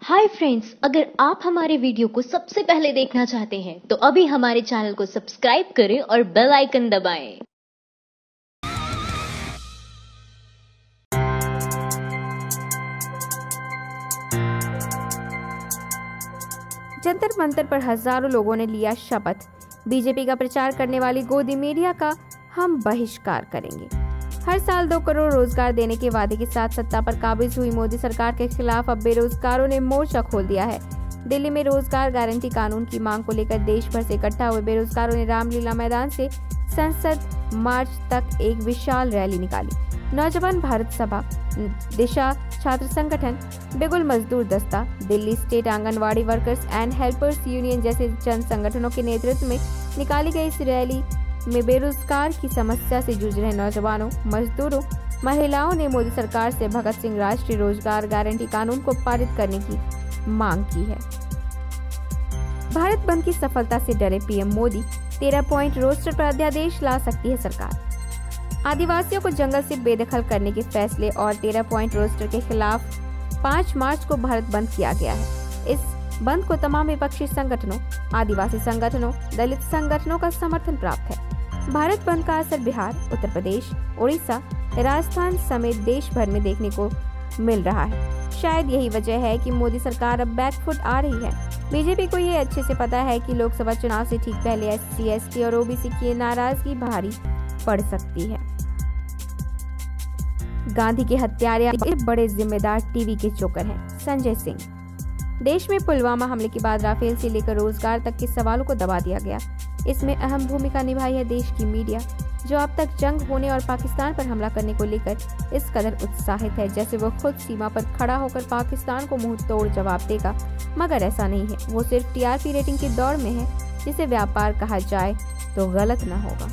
Hi friends, अगर आप हमारे वीडियो को सबसे पहले देखना चाहते हैं तो अभी हमारे चैनल को सब्सक्राइब करें और बेल आइकन दबाएं। जंतर मंतर पर हजारों लोगों ने लिया शपथ। बीजेपी का प्रचार करने वाली गोदी मीडिया का हम बहिष्कार करेंगे। हर साल 2 करोड़ रोजगार देने के वादे के साथ सत्ता पर काबिज हुई मोदी सरकार के खिलाफ अब बेरोजगारों ने मोर्चा खोल दिया है। दिल्ली में रोजगार गारंटी कानून की मांग को लेकर देश भर से इकट्ठा हुए बेरोजगारों ने रामलीला मैदान से संसद मार्च तक एक विशाल रैली निकाली। नौजवान भारत सभा, दिशा छात्र संगठन, बिगुल मजदूर दस्ता, Delhi state anganwadi workers and helpers union जैसे जन संगठनों के नेतृत्व में निकाली गई इस रैली में बेरोजगार की समस्या से जूझ रहे नौजवानों, मजदूरों, महिलाओं ने मोदी सरकार से भगत सिंह राष्ट्रीय रोजगार गारंटी कानून को पारित करने की मांग की है। भारत बंद की सफलता से डरे पीएम मोदी, 13 पॉइंट रोस्टर पर अध्यादेश ला सकती है सरकार। आदिवासियों को जंगल से बेदखल करने के फैसले और 13 पॉइंट रोस्टर के खिलाफ 5 मार्च को भारत बंद किया गया है। इस बंद को तमाम विपक्षी संगठनों, आदिवासी संगठनों, दलित संगठनों का समर्थन प्राप्त है। भारत बंद का असर बिहार, उत्तर प्रदेश, उड़ीसा, राजस्थान समेत देश भर में देखने को मिल रहा है। शायद यही वजह है कि मोदी सरकार अब बैकफुट आ रही है। बीजेपी को ये अच्छे से पता है कि लोकसभा चुनाव से ठीक पहले SC, ST और OBC की नाराजगी भारी पड़ सकती है। गांधी के हत्यारे बड़े जिम्मेदार टीवी के चोकर हैं संजय सिंह। देश में पुलवामा हमले के बाद राफेल से लेकर रोजगार तक के सवालों को दबा दिया गया। इसमें अहम भूमिका निभाई है देश की मीडिया, जो अब तक जंग होने और पाकिस्तान पर हमला करने को लेकर इस कदर उत्साहित है जैसे वो खुद सीमा पर खड़ा होकर पाकिस्तान को मुंह तोड़ जवाब देगा। मगर ऐसा नहीं है, वो सिर्फ TRP रेटिंग की दौड़ में है, जिसे व्यापार कहा जाए तो गलत न होगा।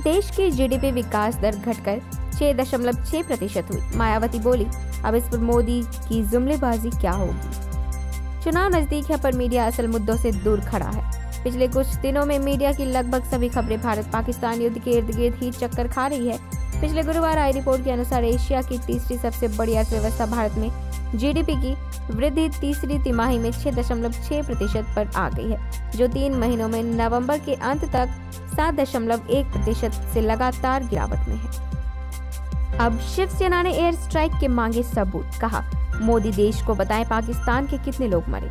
देश की GDP विकास दर घटकर 6.6% हुई। मायावती बोली, अब इस पर मोदी की जुमलेबाजी क्या होगी। चुनाव नजदीक है पर मीडिया असल मुद्दों से दूर खड़ा है। पिछले कुछ दिनों में मीडिया की लगभग सभी खबरें भारत पाकिस्तान युद्ध के इर्द गिर्द ही चक्कर खा रही है। पिछले गुरुवार आई रिपोर्ट के अनुसार एशिया की तीसरी सबसे बड़ी अर्थव्यवस्था भारत में GDP की वृद्धि तीसरी तिमाही में 6.6% पर आ गई है, जो 3 महीनों में नवंबर के अंत तक 7.1% से लगातार गिरावट में है। अब शिवसेना ने एयर स्ट्राइक के मांगे सबूत, कहा मोदी देश को बताएं पाकिस्तान के कितने लोग मरे।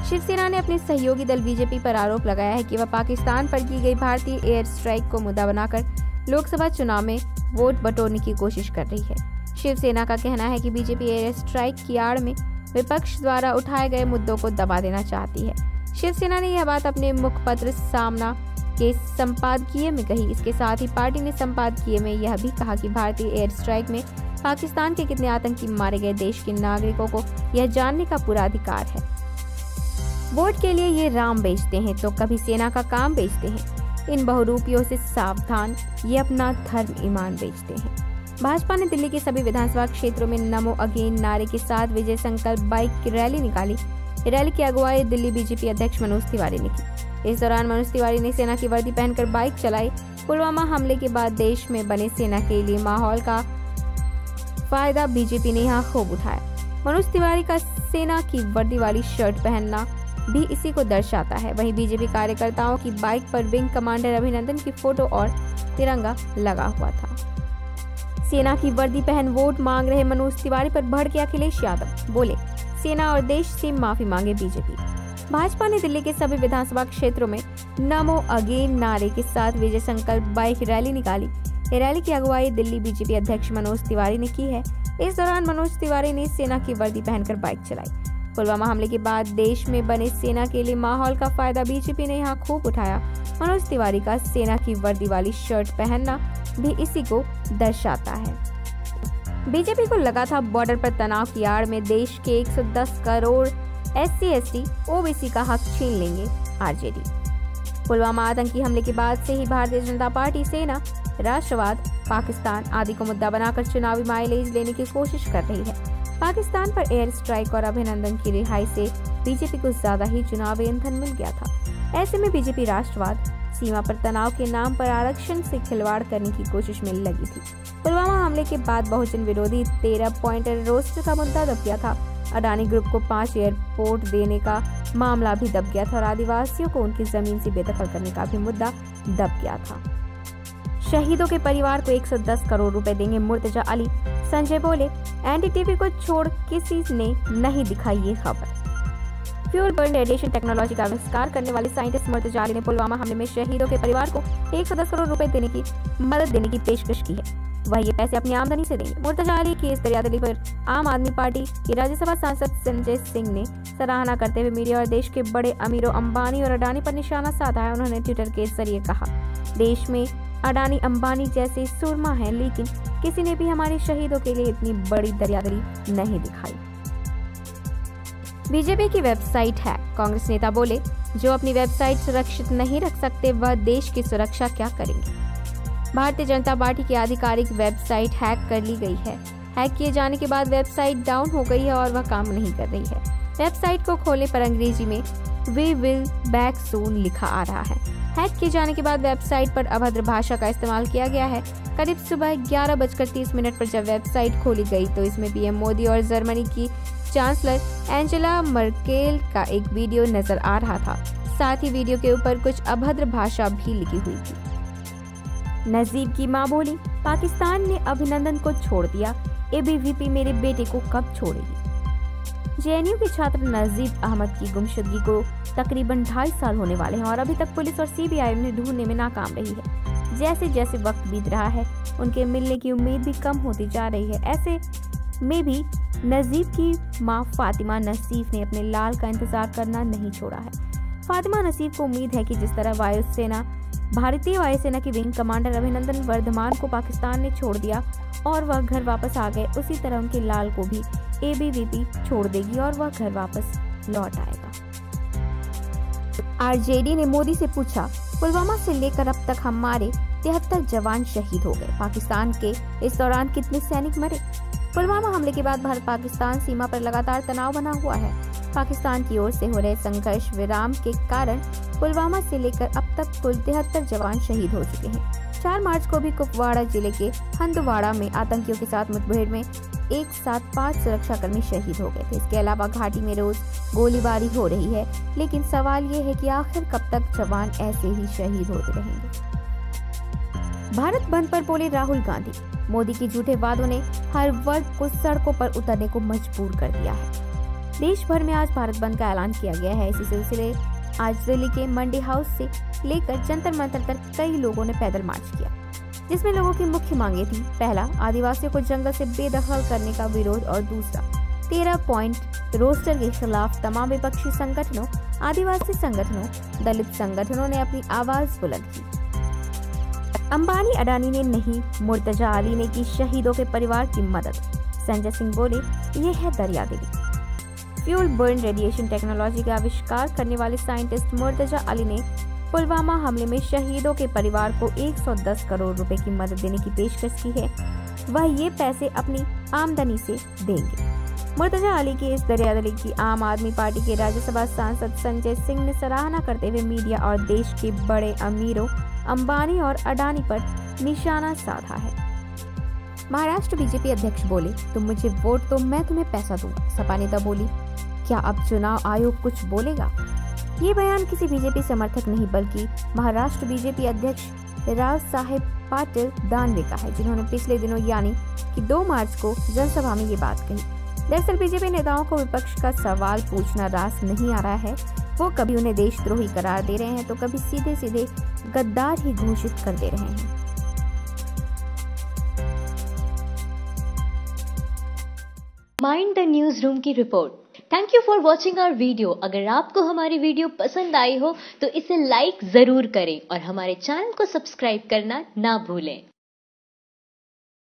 शिवसेना ने अपने सहयोगी दल बीजेपी पर आरोप लगाया है कि वह पाकिस्तान पर की गई भारतीय एयर स्ट्राइक को मुद्दा बनाकर लोकसभा चुनाव में वोट बटोरने की कोशिश कर रही है। शिवसेना का कहना है कि बीजेपी एयर स्ट्राइक की आड़ में विपक्ष द्वारा उठाए गए मुद्दों को दबा देना चाहती है। शिवसेना ने यह बात अपने मुखपत्र सामना के संपादकीय में कही। इसके साथ ही पार्टी ने संपादकीय में यह भी कहा कि भारतीय एयर स्ट्राइक में पाकिस्तान के कितने आतंकी मारे गए, देश के नागरिकों को यह जानने का पूरा अधिकार है। वोट के लिए ये राम बेचते हैं तो कभी सेना का काम बेचते हैं। इन बहुरूपियों से सावधान, ये अपना धर्म ईमान बेचते हैं। भाजपा ने दिल्ली के सभी विधानसभा क्षेत्रों में नमो अगेन नारे के साथ विजय संकल्प बाइक की रैली निकाली। रैली की अगुवाई दिल्ली बीजेपी अध्यक्ष मनोज तिवारी ने की। इस दौरान मनोज तिवारी ने सेना की वर्दी पहनकर बाइक चलाई। पुलवामा हमले के बाद देश में बने सेना के लिए माहौल का फायदा बीजेपी ने यहाँ खूब उठाया। मनोज तिवारी का सेना की वर्दी वाली शर्ट पहनना भी इसी को दर्शाता है। वहीं बीजेपी कार्यकर्ताओं की बाइक पर विंग कमांडर अभिनंदन की फोटो और तिरंगा लगा हुआ था। सेना की वर्दी पहन वोट मांग रहे मनोज तिवारी पर भड़के अखिलेश यादव, बोले सेना और देश से माफी मांगे बीजेपी। भाजपा ने दिल्ली के सभी विधानसभा क्षेत्रों में नमो अगेन नारे के साथ विजय संकल्प बाइक रैली निकाली। रैली की अगुवाई दिल्ली बीजेपी अध्यक्ष मनोज तिवारी ने की है। इस दौरान मनोज तिवारी ने सेना की वर्दी पहनकर बाइक चलाई। पुलवामा हमले के बाद देश में बने सेना के लिए माहौल का फायदा बीजेपी ने यहाँ खूब उठाया। मनोज तिवारी का सेना की वर्दी वाली शर्ट पहनना भी इसी को दर्शाता है। बीजेपी को लगा था बॉर्डर पर तनाव की आड़ में देश के 110 करोड़ SC, ST, OBC का हक छीन लेंगे RJD। पुलवामा आतंकी हमले के बाद से ही भारतीय जनता पार्टी सेना, राष्ट्रवाद, पाकिस्तान आदि को मुद्दा बनाकर चुनावी माइलेज लेने की कोशिश कर रही है। पाकिस्तान पर एयर स्ट्राइक और अभिनंदन की रिहाई से बीजेपी को ज्यादा ही चुनावी ईंधन मिल गया था। ऐसे में बीजेपी राष्ट्रवाद, सीमा पर तनाव के नाम पर आरक्षण से खिलवाड़ करने की कोशिश में लगी थी। पुलवामा हमले के बाद बहुजन विरोधी 13 पॉइंटर रोस्टर का मुद्दा दब गया था। अडानी ग्रुप को 5 एयरपोर्ट देने का मामला भी दब गया था और आदिवासियों को उनकी जमीन से बेदखल करने का भी मुद्दा दब गया था। शहीदों के परिवार को 110 करोड़ रुपए देंगे मुर्तजा अली, संजय बोले। एनडीटीवी को छोड़ किसी ने नहीं दिखाई ये खबर। फ्यूल बर्न रेडिएशन टेक्नोलॉजी का आविष्कार करने वाले साइंटिस्ट मुर्तजा अली ने पुलवामा हमले में शहीदों के परिवार को 110 करोड़ रुपए देने की मदद देने की पेशकश की है। वह ये पैसे अपनी आमदनी से देंगे। मुर्तजा अली की इस दरियादिली पर आम आदमी पार्टी के राज्यसभा सांसद संजय सिंह ने सराहना करते हुए मीडिया और देश के बड़े अमीरों अंबानी और अडानी पर निशाना साधा है। उन्होंने ट्विटर के जरिए कहा, देश में अडानी अंबानी जैसे सुरमा हैं, लेकिन किसी ने भी हमारे शहीदों के लिए इतनी बड़ी दरियादिली नहीं दिखाई। बीजेपी की वेबसाइट है। कांग्रेस नेता बोले, जो अपनी वेबसाइट सुरक्षित नहीं रख सकते वह देश की सुरक्षा क्या करेंगे। भारतीय जनता पार्टी की आधिकारिक वेबसाइट हैक कर ली गई है। हैक किए जाने के बाद वेबसाइट डाउन हो गई है और वह काम नहीं कर रही है। वेबसाइट को खोलने पर अंग्रेजी में वी विल बैक सून लिखा आ रहा है। हैक किए जाने के बाद वेबसाइट पर अभद्र भाषा का इस्तेमाल किया गया है। करीब सुबह 11:30 पर जब वेबसाइट खोली गई तो इसमें पीएम मोदी और जर्मनी की चांसलर एंजेला मर्केल का एक वीडियो नजर आ रहा था। साथ ही वीडियो के ऊपर कुछ अभद्र भाषा भी लिखी हुई थी। नजीब की मां बोली, पाकिस्तान ने अभिनंदन को छोड़ दिया, एबीवीपी मेरे बेटे को कब छोड़ेगी। जेएनयू के छात्र नजीब अहमद की गुमशुदगी को तकरीबन 2.5 साल होने वाले हैं और अभी तक पुलिस और सीबीआई उन्हें ढूंढने में नाकाम रही है। जैसे जैसे वक्त बीत रहा है उनके मिलने की उम्मीद भी कम होती जा रही है। ऐसे में भी नजीब की मां फातिमा नसीफ ने अपने लाल का इंतजार करना नहीं छोड़ा है। फातिमा नसीफ को उम्मीद है कि जिस तरह भारतीय वायुसेना की विंग कमांडर अभिनंदन वर्धमान को पाकिस्तान ने छोड़ दिया और वह घर वापस आ गए, उसी तरह उनके लाल को भी एबीवीपी छोड़ देगी और वह घर वापस लौट आएगा। आरजेडी ने मोदी से पूछा, पुलवामा से लेकर अब तक हमारे 73 जवान शहीद हो गए, पाकिस्तान के इस दौरान कितने सैनिक मरे। पुलवामा हमले के बाद भारत पाकिस्तान सीमा पर लगातार तनाव बना हुआ है। पाकिस्तान की ओर से हो रहे संघर्ष विराम के कारण पुलवामा से लेकर अब तक कुल 73 जवान शहीद हो चुके हैं। 4 मार्च को भी कुपवाड़ा जिले के हंदवाड़ा में आतंकियों के साथ मुठभेड़ में एक साथ 5 सुरक्षाकर्मी शहीद हो गए थे। इसके अलावा घाटी में रोज गोलीबारी हो रही है, लेकिन सवाल ये है कि आखिर कब तक जवान ऐसे ही शहीद होते रहेंगे। भारत बंद पर बोले राहुल गांधी, मोदी के झूठे वादों ने हर वर्ग को सड़कों पर उतरने को मजबूर कर दिया है। देश भर में आज भारत बंद का ऐलान किया गया है। इसी सिलसिले आज दिल्ली के मंडी हाउस से लेकर जंतर मंतर तक कई लोगों ने पैदल मार्च किया, जिसमें लोगों की मुख्य मांगे थी, पहला, आदिवासियों को जंगल से बेदखल करने का विरोध और दूसरा, 13 पॉइंट रोस्टर के खिलाफ तमाम विपक्षी संगठनों, आदिवासी संगठनों, दलित संगठनों ने अपनी आवाज बुलंद की। अंबानी अडानी ने नहीं, मुर्तजा अली ने की शहीदों के परिवार की मदद। संजय सिंह बोले, ये है दरियादिली। फ्यूल बर्न रेडिएशन टेक्नोलॉजी का आविष्कार करने वाले साइंटिस्ट मुर्तजा अली ने पुलवामा हमले में शहीदों के परिवार को 110 करोड़ रुपए की मदद देने की पेशकश की है। वह ये पैसे अपनी आमदनी से देंगे। मुर्तजा अली की इस दरियादिली की आम आदमी पार्टी के राज्यसभा सांसद संजय सिंह ने सराहना करते हुए मीडिया और देश के बड़े अमीरों अंबानी और अडानी पर निशाना साधा है। महाराष्ट्र बीजेपी अध्यक्ष बोले, तुम मुझे वोट दो, मैं तुम्हें पैसा दूंगा। सपा नेता बोली, क्या अब चुनाव आयोग कुछ बोलेगा। ये बयान किसी बीजेपी समर्थक नहीं बल्कि महाराष्ट्र बीजेपी अध्यक्ष राव साहेब पाटिल दानवे का है, जिन्होंने पिछले दिनों यानी कि 2 मार्च को जनसभा में ये बात कही। दरअसल बीजेपी नेताओं को विपक्ष का सवाल पूछना रास नहीं आ रहा है। वो कभी उन्हें देशद्रोही करार दे रहे हैं तो कभी सीधे सीधे गद्दार ही घोषित कर दे रहे हैं। माइंड द न्यूज रूम की रिपोर्ट। Thank you for watching our video. अगर आपको हमारी वीडियो पसंद आई हो तो इसे लाइक जरूर करें और हमारे चैनल को सब्सक्राइब करना ना भूलें।